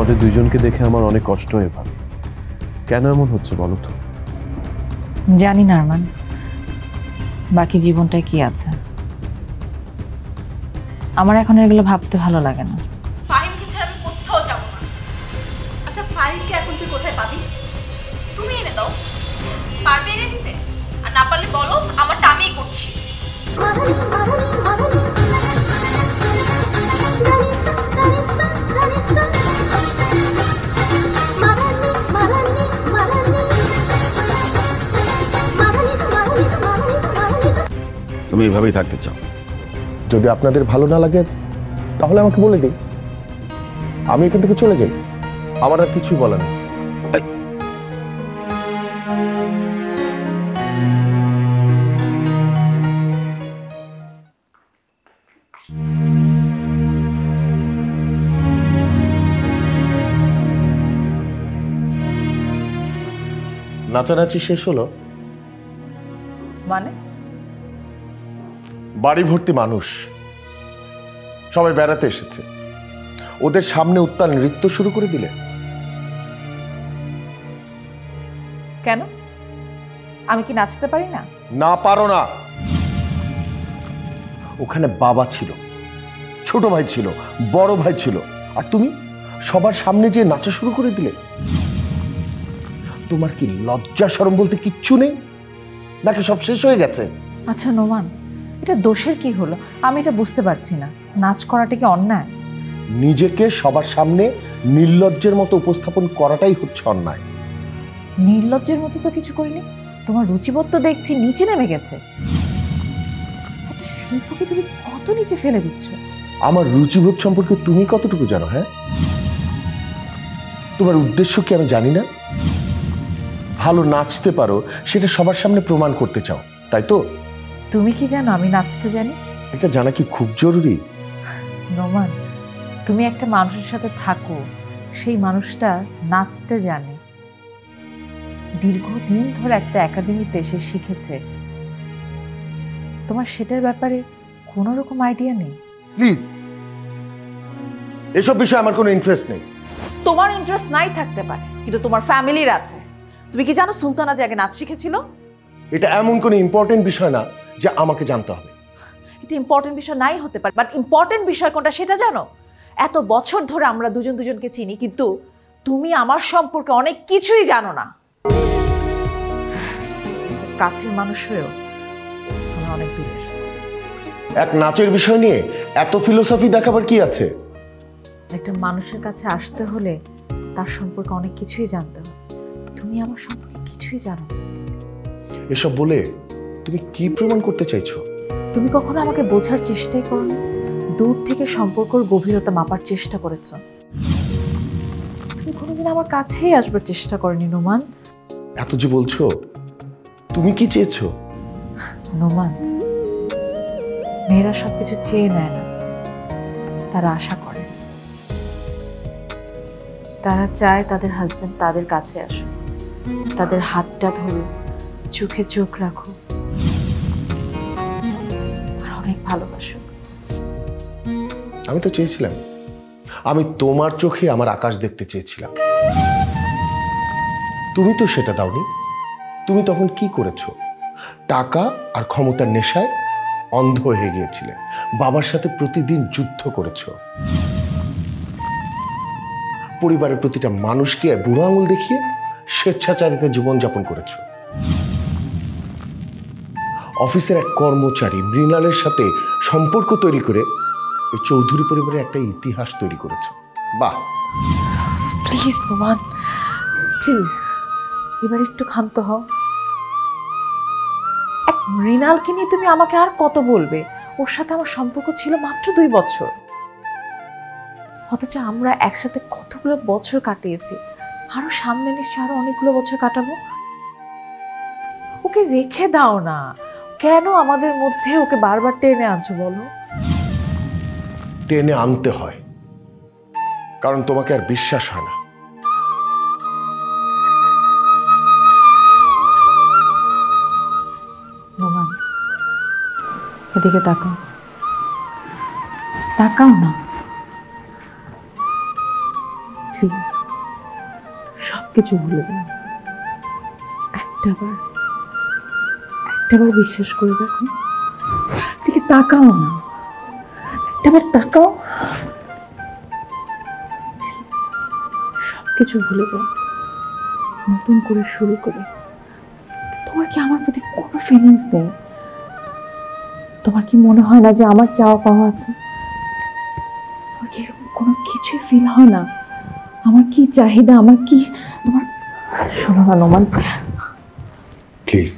তোমাদের দুইজনকে দেখে আমার অনেক কষ্ট হয়ে ভাবি, কেন এমন হচ্ছে বলো তো? জানি না আরমান, বাকি জীবনটায় কি আছে। আমার এখন এগুলো ভাবতে ভালো লাগে না। ফাহিমকে ছাড়া আমি কোথাও যাব না। আচ্ছা ফাহিমকে এখন তুই কোথায় পাবি? তুমি এনে দাও। পারবে এনে দিতে? আর না পারলে বলো, আমারটা আমিই করছি। তুমি এইভাবেই থাকতে চাও? যদি আপনাদের ভালো না লাগে তাহলে আমাকে বলে দিন, আমি এখান থেকে চলে যাই। আমার আর কিছুই বলার নেই। নাচানাচি শেষ হলো? মানে বাড়ি ভর্তি মানুষ, সবাই বেড়াতে এসেছে, ওদের সামনে উত্তাল নৃত্য শুরু করে দিলে। কেন? আমি কি নাচতে পারি না? না পারো না। ওখানে বাবা ছিল, ছোট ভাই ছিল, বড় ভাই ছিল, আর তুমি সবার সামনে যে নাচা শুরু করে দিলে। তোমার কি লজ্জা শরম বলতে কিচ্ছু নেই নাকি সব শেষ হয়ে গেছে? আচ্ছা নোমান, এটা দোষের কি হলো? আমি এটা বুঝতে পারছি না। নাচ করাটা কি অন্যায়? নিজেকে সবার সামনে নির্লজ্জের মতো উপস্থাপন করাটাই হচ্ছে অন্যায়। নির্লজ্জের মতো তো কিছু করিনি। তোমার রুচিবোধ তো দেখছি নিচে নেমে গেছে। একটা শিল্পকে তুমি কত নিচে ফেলে দিচ্ছ। আমার রুচিবোধ সম্পর্কে তুমি কতটুকু জানো? হ্যাঁ, তোমার উদ্দেশ্য কি আমি জানি না? ভালো নাচতে পারো সেটা সবার সামনে প্রমাণ করতে চাও, তাই তো? তুমি কি জানো আমি নাচতে জানি? এটা জানা কি খুব জরুরি? নোমান, তুমি একটা মানুষের সাথে থাকো, সেই মানুষটা নাচতে জানে, দীর্ঘদিন ধরে একটা একাডেমিতে সে শিখেছে। তোমার সেটার ব্যাপারে কোনো রকম আইডিয়া নেই? প্লিজ, এসব বিষয়ে আমার কোনো ইন্টারেস্ট নেই। তোমার ইন্টারেস্ট নাই থাকতে পারে, কিন্তু তোমার ফ্যামিলির আছে। তুমি কি জানো সুলতানা যে আগে নাচ শিখেছিল? এটা এমন কোনো ইম্পর্টেন্ট বিষয় না যে আমাকে জানতে হবে। এটা ইম্পর্টেন্ট বিষয় নাই হতে পারে, বাট ইম্পর্টেন্ট বিষয় কোনটা সেটা জানো? এত বছর ধরে আমরা দুজন দুজনকে চিনি, কিন্তু তুমি আমার সম্পর্কে অনেক কিছুই জানো না। কাছের মানুষ হয়েও আমি অনেক দূরের। এক নাচের বিষয় নিয়ে এত ফিলোসফি দেখাবার কি আছে? একটা মানুষের কাছে আসতে হলে তার সম্পর্কে অনেক কিছুই জানতে হবে। তুমি আমার সম্পর্কে কিছুই জানো না। এসব বলে তুমি কি প্রমাণ করতে চাইছো? তুমি কখনো আমাকে বোঝার চেষ্টাই করোনি। দূর থেকে সম্পর্কের গভীরতা মাপার চেষ্টা করেছো। তুমি কোনোদিন আমার কাছেই আসবার চেষ্টা করনি নোমান। এত যে বলছো, তুমি কি চেয়েছো? নোমান, মেয়েরা সবকিছু চেয়ে নেয় না, তারা আশা করে। তারা চায় তাদের হাজবেন্ড তাদের কাছে আসুক, তাদের হাতটা ধরুক, চোখে চোখ রাখুক, আর অনেক ভালোবাসুক। আমি তো চেয়েছিলাম, আমি তোমার চোখে আমার আকাশ দেখতে চেয়েছিলাম। তুমি তো সেটা দাওনি। তুমি তখন কি করেছো? টাকা আর ক্ষমতার নেশায় অন্ধ হয়ে গিয়েছিলে। বাবার সাথে প্রতিদিন যুদ্ধ করেছো। পরিবারের প্রতিটা মানুষকে বুড়ো আঙুল দেখিয়ে স্বেচ্ছাচারিতা জীবনযাপন করেছো। অফিসের এক কর্মচারী মৃণালের সাথে সম্পর্ক তৈরি করে এই চৌধুরী পরিবারের একটা ইতিহাস তৈরি করেছো। বাহ! প্লিজ নোমান, প্লিজ এবার একটু ক্ষান্ত হও। এক মৃণালকে নিয়ে তুমি আমাকে আর কত বলবে? ওর সাথে আমার সম্পর্ক ছিল মাত্র 2 বছর, অথচ আমরা একসাথে কতগুলো বছর কাটিয়েছি। আরো সামনে নিশ্চয় আরো অনেকগুলো বছর কাটাবো। ওকে রেখে দাও না। কেন আমাদের মধ্যে ওকে বারবার টেনে আনছো বলো? টেনে আনতে হয়, কারণ তোমাকে আর বিশ্বাস হয় না। নোমান, এদিকে তাকাও, তাকাও না প্লিজ সব কিছু ভুলে যাও, একটাবার বিশ্বাস করে দেখো, দিকে তাকাও না, একটাবার তাকাও, সব কিছু ভুলে যাও, নতুন করে শুরু করে। তোমার কি আমার প্রতি কোনো ফিলিংস নেই? তোমার কি মনে হয় না যে আমার চাওয়া পাওয়া আছে? তোমার কি এরকম কোনো কিছুই ফিল হয় না? আমার কি চাহিদা, আমার কি তোমার, শোনো না নোমান, প্লিজ।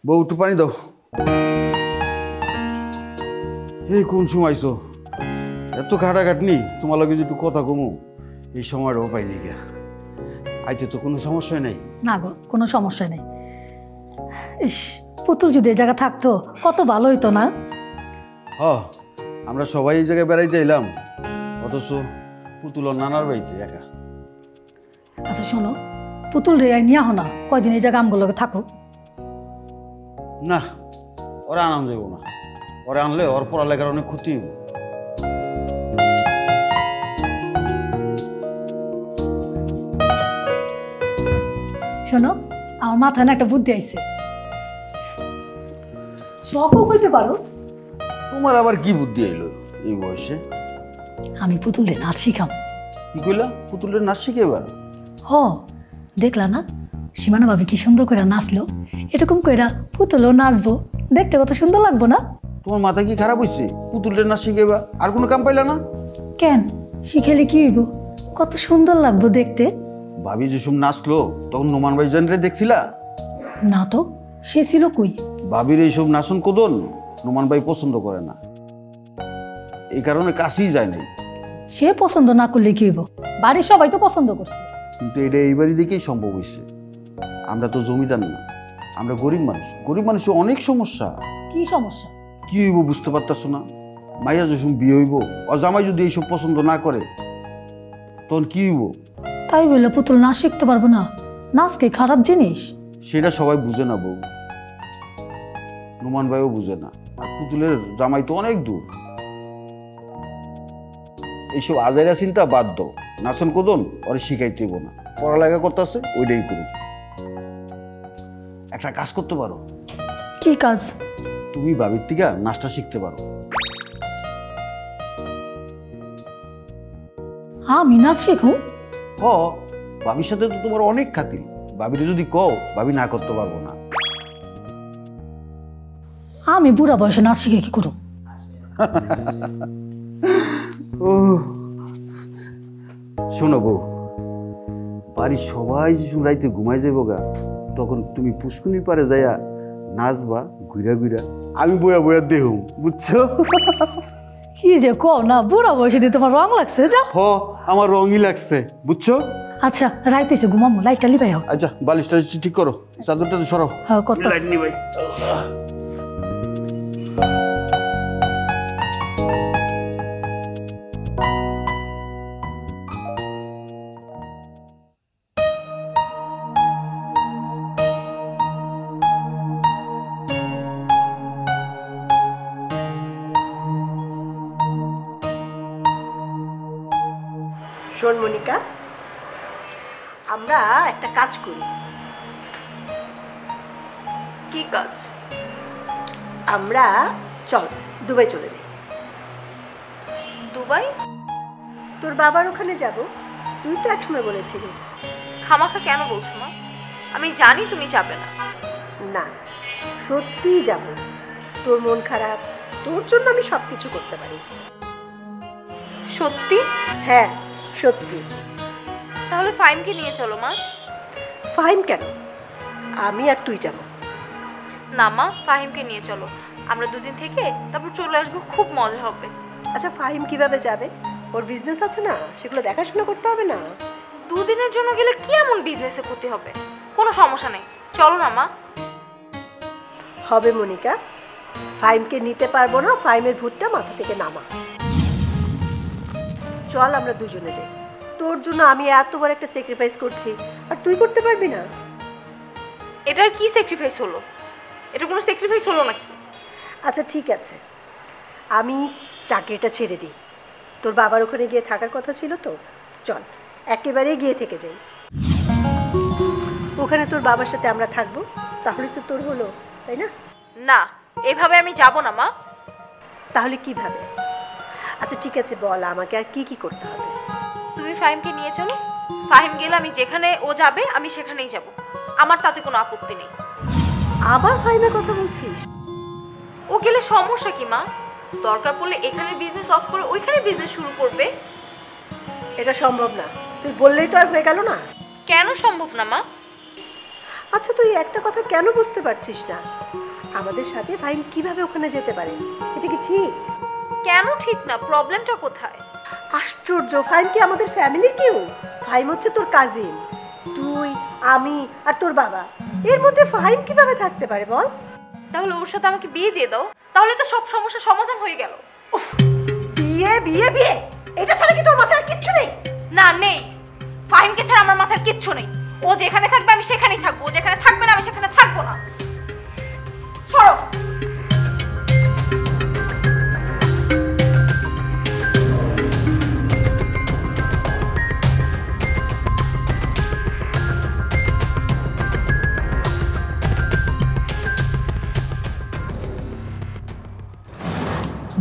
বউ একটু পানি দাও। এই কোন সময় আইছো? এত খাটাখাটনি, তোমার লগে একটু কথা কমু এই সময়টাও পাইনি গিয়া। আইতে তো কোনো সমস্যা নাই? না গো, কোনো সমস্যা নেই। ইস, পুতুল যদি এই জায়গা থাকতো কত ভালো হইতো না? আমরা সবাই এই জায়গায় বেড়াইতে এলাম, অথচ পুতুল নানার বাড়িতে একা। আচ্ছা শোনো, পুতুল রে নিয়ে আহ না, কয়দিন এই জায়গা আমগুলোকে থাকো। না, ওরা আনন্দ দেবো না, ওরা আনলে ওর পড়ালেখার অনেক ক্ষতি হইব। শোনো, আমার মাথায় না একটা বুদ্ধি আইছে, শখও কইতে পারো। তোমার আবার কি বুদ্ধি আইলো এই বয়সে? আমি পুতুল রে নাচ শিখাম। কি কইলা? পুতুলের নাচ শিখেবা? হ, দেখলা না সীমানা ভাবি কি সুন্দর করে নাচলো, এরকম কইরা পুতুলও নাচবো, দেখতে কত সুন্দর লাগবো না? তোমার মাথা কি খারাপ হয়েছে? পুতুলের নাচ শিখেবা, আর কোনো কাম পাইলা না? কেন, শিখেলে কি হইব, কত সুন্দর লাগবো দেখতে। ভাবি যেসব নাচলো তখন নোমান ভাই জানরে দেখছিলা? না তো, সে ছিল কই? ভাবির এইসব নাচন কোদন নোমান ভাই পছন্দ করে না, এই কারণে কাছেই যায় নাই। সে পছন্দ না করলে কি হইব, বাড়ির সবাই তো পছন্দ করছে। কিন্তু এটা এইবারই দেখেই সম্ভব হয়েছে। আমরা তো জমিদার না, আমরা গরিব মানুষ। গরিব মানুষের অনেক সমস্যা। কি সমস্যা? কি হইব বুঝতে পারতাছো না? মাইয়া যখন বিয়ে হইব, আর জামাই যদি এইসব পছন্দ না করে তখন কি হইব? তাই বললে পুতুল নাচ শিখতে পারবো না? নাচ কি খারাপ জিনিস? সেটা সবাই বুঝে না বউ, নোমান ভাইও বুঝে না, আর পুতুলের জামাই তো অনেক দূর। এইসব আজাইরা চিন্তা বাদ দাও, নাচন কোদন ওরে শিখাইতে হইব না, পড়ালেখা করতেছে ওইটাই করুক। একটা কাজ করতে পারো। কি কাজ? তুমি ভাবির থেকে নাচটা শিখতে পারো। আমি নাচ শিখো? হ, ভাবির সাথে তো তোমার অনেক খাতির। ভাবিরে যদি কও, ভাবি না করতে পারবো না। আমি বুড়া বয়সে নাচ শিখে কি করো? ও শোনো বউ, বাড়ির সবাই যে রাইতে ঘুমাই যাইব গা, তখন তুমি পুষ্কুনির পারে যাইয়া নাচবা ঘুরা ঘুরা, আমি বয়া বয়া দেহুম, বুঝছো? কি যে কও না, বুড়া বয়সে দিয়ে তোমার রং লাগছে। যা। হ, আমার রঙই লাগছে, বুঝছো? আচ্ছা রাইত হয়েছে, ঘুমামো, লাইটটা লিবাই হোক। আচ্ছা, বালিশটা ঠিক করো, চাদরটা তো সরাও। হ্যাঁ কত লাইট নিবাই। শোন মনিকা, আমরা একটা কাজ করি। কি কাজ? আমরা চল দুবাই চলে যাই। দুবাই? তোর বাবার ওখানে যাব, তুই তো একসময় বলেছিলি। খামাখা কেন বলছো মা? আমি জানি তুমি যাবে না। না, সত্যিই যাব। তোর মন খারাপ, তোর জন্য আমি সব কিছু করতে পারি। সত্যি? হ্যাঁ সত্যি। তাহলে ফাইমকে নিয়ে চলো মা। ফাহিম কেন? আমি আর তুই যাব। না মা, ফাহিমকে নিয়ে চলো। আমরা দুদিন থেকে তারপর চলে আসবো, খুব মজা হবে। আচ্ছা ফাহিম কিভাবে যাবে? ওর বিজনেস আছে না, সেগুলো দেখাশোনা করতে হবে না? দুদিনের জন্য গেলে কি এমন বিজনেসে ক্ষতি হবে? কোনো সমস্যা নেই, চলো না মা। হবে মনিকা, ফাহিমকে নিতে পারবো না, ফাহিমের ভূতটা মাথা থেকে নামা। চল আমরা দুজনে যাই। তোর জন্য আমি এত বড় একটা স্যাক্রিফাইস করছি, আর তুই করতে পারবি না? এটার কি স্যাক্রিফাইস হলো? এটা কোনো স্যাক্রিফাইস হলো নাকি? আচ্ছা ঠিক আছে, আমি চাকরিটা ছেড়ে দিই। তোর বাবার ওখানে গিয়ে থাকার কথা ছিল তো, চল একেবারে গিয়ে থেকে যাই। ওখানে তোর বাবার সাথে আমরা থাকবো, তাহলে তো তোর হলো, তাই না? না, এভাবে আমি যাব না মা। তাহলে কিভাবে? আচ্ছা ঠিক আছে, বল আমাকে আর কি কি করতে হবে? তুমি ফাহিমকে নিয়ে চলো। ফাহিম গেলে আমি যেখানে ও যাবে আমি সেখানেই যাব, আমার তাতে কোনো আপত্তি নেই। আবার ফাহিমের কথা বলছিস? ও গেলে সমস্যা কি মা? দরকার পড়লে এখানে বিজনেস অফ করে ওইখানে বিজনেস শুরু করবে। এটা সম্ভব না, তুই বললেই তো আর হয়ে গেল না। কেন সম্ভব না মা? আচ্ছা তুই একটা কথা কেন বুঝতে পারছিস না? আমাদের সাথে ফাহিম কিভাবে ওখানে যেতে পারে? এটা কি ঠিক? কেন ঠিক না? প্রবলেমটা কোথায়? আশ্চর্য, ফাহিম কি আমাদের ফ্যামিলির কেউ? ফাহিম হচ্ছে তোর কাজিন, তুই, আমি আর তোর বাবা। এর মধ্যে ফাহিম কিভাবে থাকতে পারে বল? তাহলে ওর সাথে আমাকে বিয়ে দিয়ে দাও, তাহলে তো সব সমস্যার সমাধান হয়ে গেল। বিয়ে বিয়ে বিয়ে, এটা ছাড়া কি তোর মাথায় আর কিচ্ছু নেই? না নেই, ফাহিমকে ছাড়া আমার মাথার কিচ্ছু নেই। ও যেখানে থাকবে আমি সেখানেই থাকবো, ও যেখানে থাকবে না আমি সেখানে থাকবো না। সরো।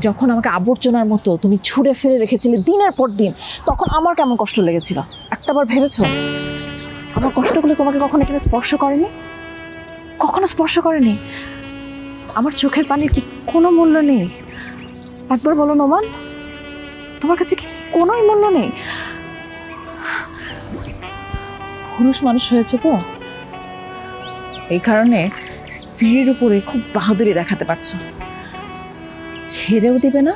যখন আমাকে আবর্জনার মতো তুমি ছুঁড়ে ফেলে রেখেছিলে দিনের পর দিন, তখন আমার কেমন কষ্ট লেগেছিল একটাবার ভেবেছো? আমার কষ্টগুলো তোমাকে কখনো এখানে স্পর্শ করেনি? কখনো স্পর্শ করেনি? আমার চোখের পানির কি কোনো মূল্য নেই? একবার বলো নোমান, তোমার কাছে কি কোনোই মূল্য নেই? পুরুষ মানুষ হয়েছে তো, এই কারণে স্ত্রীর উপরে খুব বাহাদুরি দেখাতে পারছো। ছেড়েও দিবে না,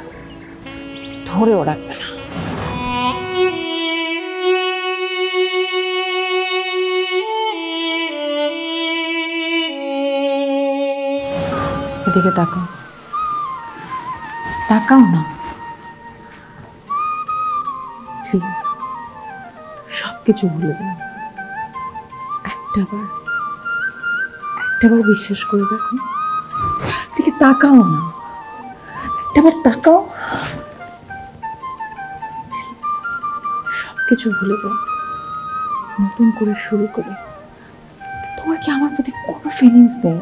ধরেও রাখবে না। এদিকে তাকাও, তাকাও না প্লিজ। সবকিছু ভুলে যাও, একটাবার বিশ্বাস করে দেখো। এদিকে তাকাও না, একটাবার তাকাও। সবকিছু ভুলে যাও, নতুন করে শুরু করে। তোমার কি আমার প্রতি কোনো ফিলিংস নেই?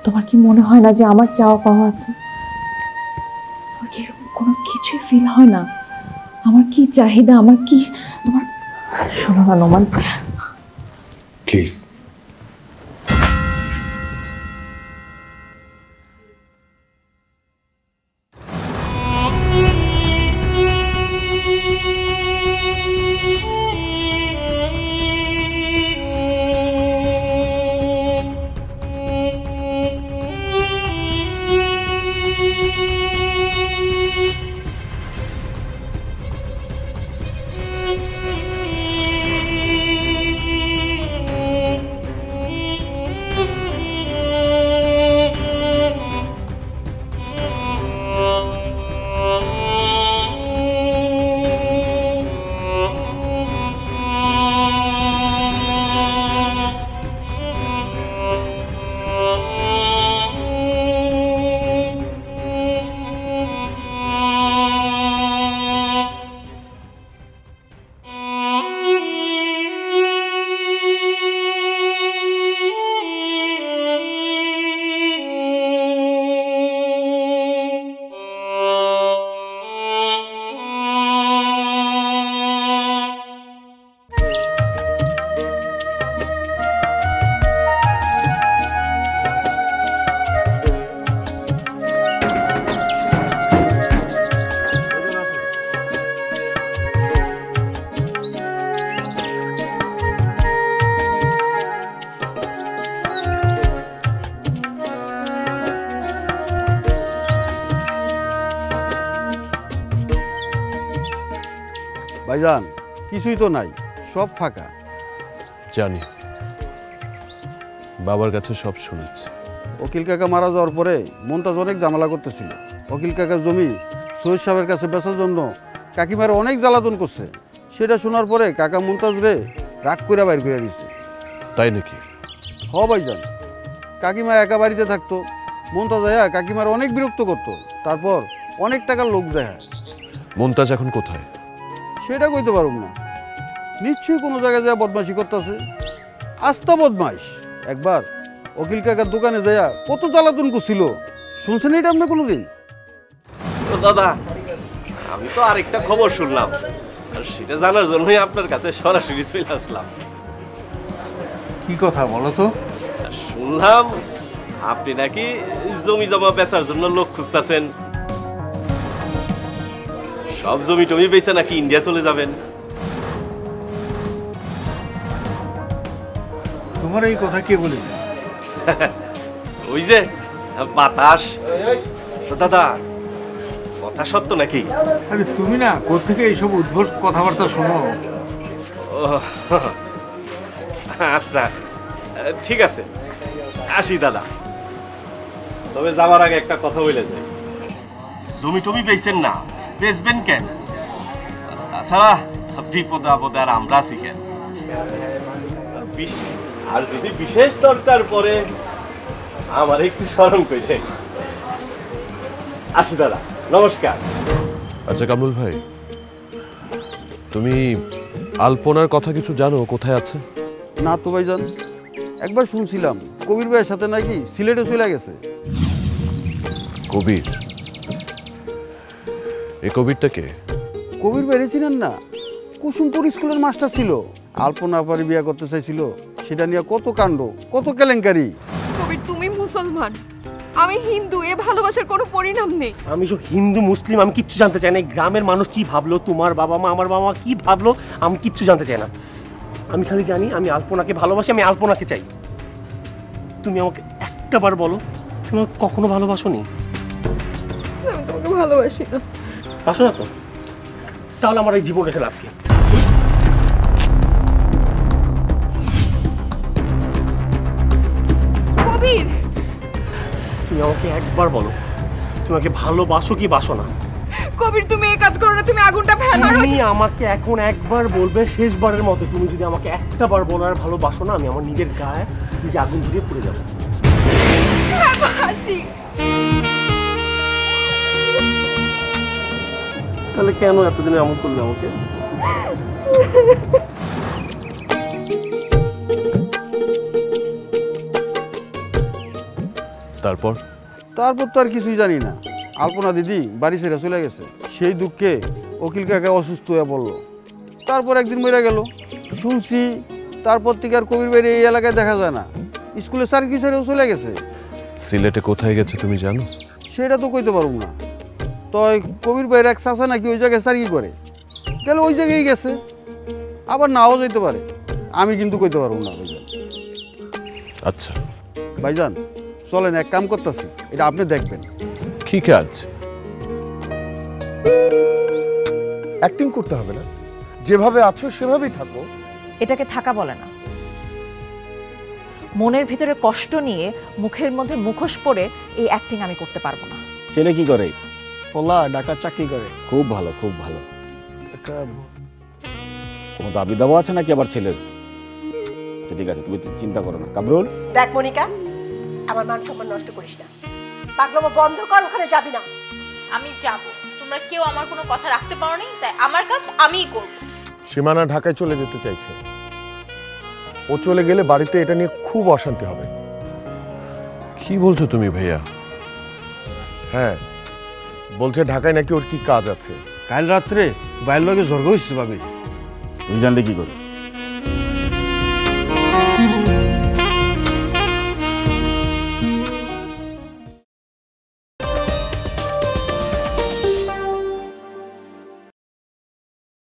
তোমার কি মনে হয় না যে আমার চাওয়া পাওয়া আছে? তোমার কি এরকম কোনো কিছুই ফিল হয় না? আমার কি চাহিদা, আমার কি তোমার শোনো না নোমান, প্লিজ। ভাইজান কিছুই তো নাই, সব ফাঁকা। জানি, বাবার কাছে সব শুনেছি। অকিল কাকা মারা যাওয়ার পরে মমতাজ অনেক ঝামেলা করতেছিল। অকিল কাকার জমি সৈয়দ সাহেবের কাছে বেচার জন্য কাকিমার অনেক জ্বালাতন করছে। সেটা শোনার পরে কাকা মমতাজ রে রাগ করে বাইর করে দিচ্ছে। তাই নাকি? হ ভাইজান, কাকিমা একা বাড়িতে থাকতো, মমতাজ কাকিমার অনেক বিরক্ত করতো। তারপর অনেক টাকার লোক দেয়। মমতাজ এখন কোথায়? সেটা কইতে পারব না, নিশ্চয়ই কোনো জায়গায় যায় বদমাশি করতেছে। আস্তা বদমাইশ। একবার অকিল কাকার দোকানে যায় কত জ্বালাতন করছিল, শুনছেন এটা আপনি কোনোদিন? দাদা, আমি তো আরেকটা খবর শুনলাম, আর সেটা জানার জন্যই আপনার কাছে সরাসরি চলে আসলাম। কি কথা বলো তো? শুনলাম আপনি নাকি জমি জমা বেচার জন্য লোক খুঁজতেছেন। সব জমি টমি বেচে নাকি ইন্ডিয়া চলে যাবেন। তোমার এই কথা কে বলেছে? ওই যে বাতাস। তো দাদা, কথা সত্য নাকি? আরে তুমি না কোত্থেকে এইসব উদ্ভট কথাবার্তা শোনো? ও আচ্ছা, ঠিক আছে, আসি দাদা। তবে যাওয়ার আগে একটা কথা বলে যাই, জমি টমি বেচেন না, বেচবেন কেন? তাছাড়া বিপদে আপদে আর আমরা আছি কেন? আর যদি বিশেষ দরকার পড়ে আমার একটু স্মরণ করে। আসি দাদা, নমস্কার। আচ্ছা কামরুল ভাই, তুমি আলপনার কথা কিছু জানো? কোথায় আছে? না তো ভাইজান, একবার শুনছিলাম কবির ভাইয়ের সাথে নাকি সিলেটে চলে গেছে। কবির? এই কবিরটা কে? কবির ভাই চিনেন না? কুসুমপুর স্কুলের মাস্টার ছিল। আলপনা পারি বিয়ে করতে চাইছিল, সেটা নিয়ে কত কাণ্ড, কত কেলেঙ্কারি। কবির, তুমি মুসলমান, আমি হিন্দু, এ ভালোবাসার কোনো পরিণাম নেই। আমি যে হিন্দু মুসলিম আমি কিচ্ছু জানতে চাই না। গ্রামের মানুষ কি ভাবলো, তোমার বাবা মা আমার বাবা মা কি ভাবলো, আমি কিচ্ছু জানতে চাই না। আমি খালি জানি আমি আলপনাকে ভালোবাসি, আমি আলপনাকে চাই। তুমি আমাকে একটা বার বলো, তুমি আমাকে কখনো ভালোবাসোনি? আমি তোমাকে ভালোবাসি না। বাসো না তো? তাহলে আমার এই জীবন রেখে লাভ কি? কবির, তুমি আমাকে একবার বলো, তুমি আমাকে ভালোবাসো কি বাসো না? কবির, তুমি এই কাজ করো না, তুমি আগুনটা ফেলো। তুমি আমাকে এখন একবার বলবে, শেষবারের মতো। তুমি যদি আমাকে একটা বার বলো আর ভালোবাসো না, আমি আমার নিজের গায়ে নিজে আগুন ধরিয়ে পুড়ে যাবো। হাসি। তাহলে কেন এতদিনে এমন করলে আমাকে? তারপর? তারপর তো আর কিছুই জানি না। আলপনা দিদি বাড়ি ছেড়ে চলে গেছে। সেই দুঃখে উকিল কাকা অসুস্থ হয়ে পড়লো, তারপর একদিন মরে গেল। শুনছি তারপর থেকে আর কবির বাইরে এই এলাকায় দেখা যায় না, স্কুলে সার্কি ছেড়েও চলে গেছে। সিলেটে কোথায় গেছে তুমি জানো? সেটা তো কইতে পারব না। তয় কবির বাইরে এক চাচা নাকি ওই জায়গায় সার্কি করে, গেলে ওই জায়গায় গেছে, আবার নাও যেতে পারে, আমি কিন্তু কইতে পারবো না ভাইজান। আচ্ছা ভাইজান চলেন, এক কাম করতেছি, এটা আপনি দেখবেন। কি কাজ? অ্যাক্টিং করতে হবে না, যেভাবে আছো সেভাবেই থাকো। এটাকে থাকা বলে না। মনের ভিতরে কষ্ট নিয়ে মুখের মধ্যে মুখোশ পরে এই অ্যাক্টিং আমি করতে পারবো না। ছেলে কি করে? পোলা ঢাকার চাকরি করে। খুব ভালো, খুব ভালো। একটা কোনো দাবি দাবা আছে নাকি আবার ছেলের? আচ্ছা ঠিক আছে, তুমি চিন্তা করো না। কামরুল, দেখ মনিকা, আমার মান সম্মান নষ্ট করিস না, পাগলামো বন্ধ কর, ওখানে যাবি না। আমি যাব, তোমরা কেউ আমার কোনো কথা রাখতে পারো নি, তাই আমার কাজ আমিই করব। সীমানা ঢাকায় চলে যেতে চাইছে, ও চলে গেলে বাড়িতে এটা নিয়ে খুব অশান্তি হবে। কি বলছো তুমি ভাইয়া? হ্যাঁ, বলছে ঢাকায় নাকি ওর কি কাজ আছে। কাল রাত্রে বাইরের লগে ঝর্গ হয়েছে ভাবি। তুমি জানলে কি করে?